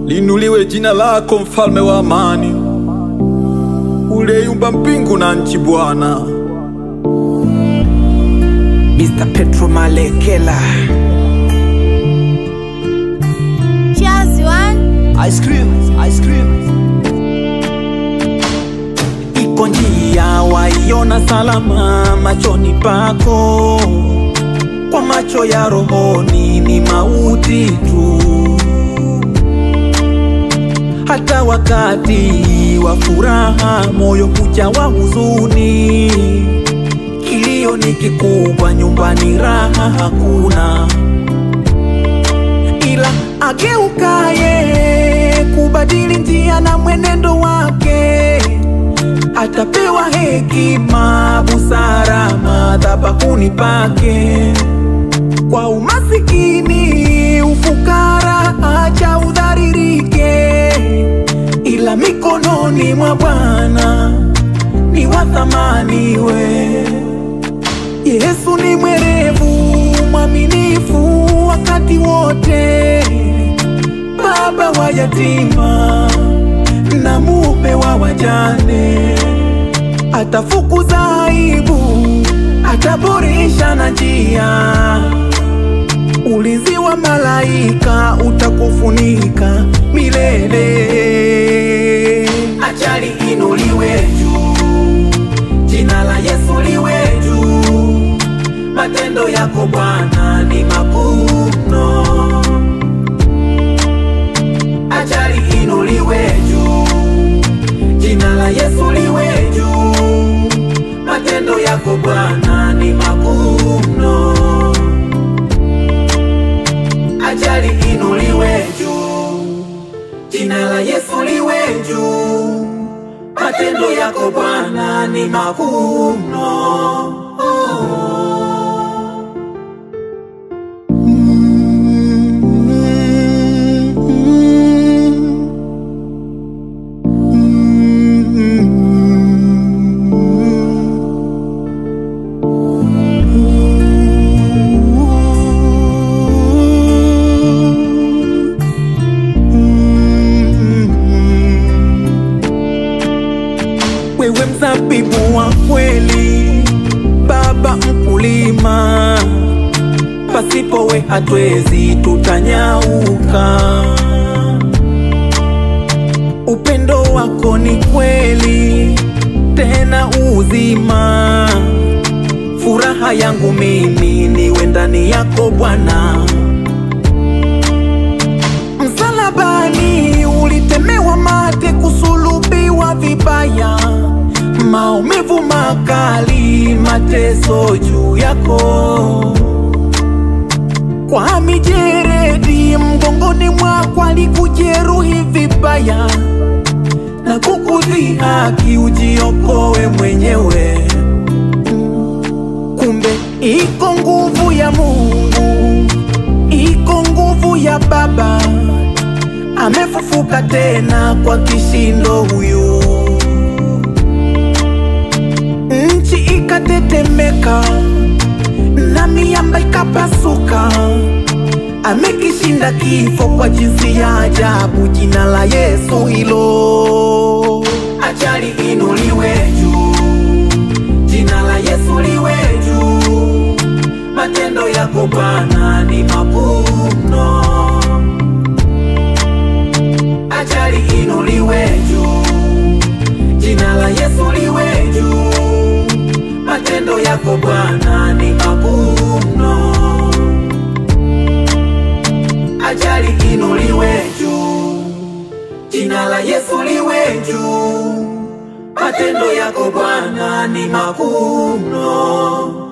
Linuliwe jina lako mfalme wa amani, uliyeumba mbingu na nchi Bwana. Mr. Petro Malekela. Just one Ice cream. Iko njia waiona salama machoni pako, kwa macho ya rohoni ni mauti tu. Hata wakati wa furaha moyo hujawa huzuni, kilio ni kikubwa nyumbani raha hakuna. Ila ageukaye kubadili njia na mwenendo wake, atapewa hekima, busara madhabahuni pake. Kwa umasikini ufukara acha udharirike, ila mikononi mwa Bwana ni wa thamani we. Yesu ni mwerevu mwaminifu wakati wote, baba wa yatima na mume wa wajane. Atafukuza aibu, ataboresha na njia, ulinzi wa malaika utakufunika milele. Achali inuliwe juu, jina la Yesu liwe juu. Matendo yako Bwana ni makuu mno. Achali inuliwe juu, jina la Yesu liwe juu. Matendo yako Bwana ni makuu mno. Achali inuliwe juu, jina la Yesu liwe juu. Matendo yako Bwana ni makuu mno. Wewe mzabibu wa kweli, baba mkulima, pasipo we hatwezi tutanyauka. Upendo wako ni kweli tena uzima, furaha yangu mimi niwe ndani yako Bwana. Msalabani ulitemewa mate, kusulubiwa vibaya, maumivu makali, mateso juu yako. Kwa mijeredi mgongoni mwako alikujeruhi vibaya, na kukudhihaki ujiokoe mwenyewe. Kumbe iko nguvu ya Mungu, iko nguvu ya Baba, amefufuka tena kwa kishindo huyu. Nchi ikatetemeka na miamba ikapasuka, amekishinda kifo kwa jinsi ya ajabu jina la Yesu hilo. Achali inuliwe juu, jina la Yesu liwe juu. Matendo yako Bwana ni makuu mno. Achali inuliwe juu, jina la Yesu liwe juu. Matendo yako Bwana ni makuu mno. Achali inuliwe juu, jina la Yesu liwe juu. Matendo yako Bwana ni makuu mno.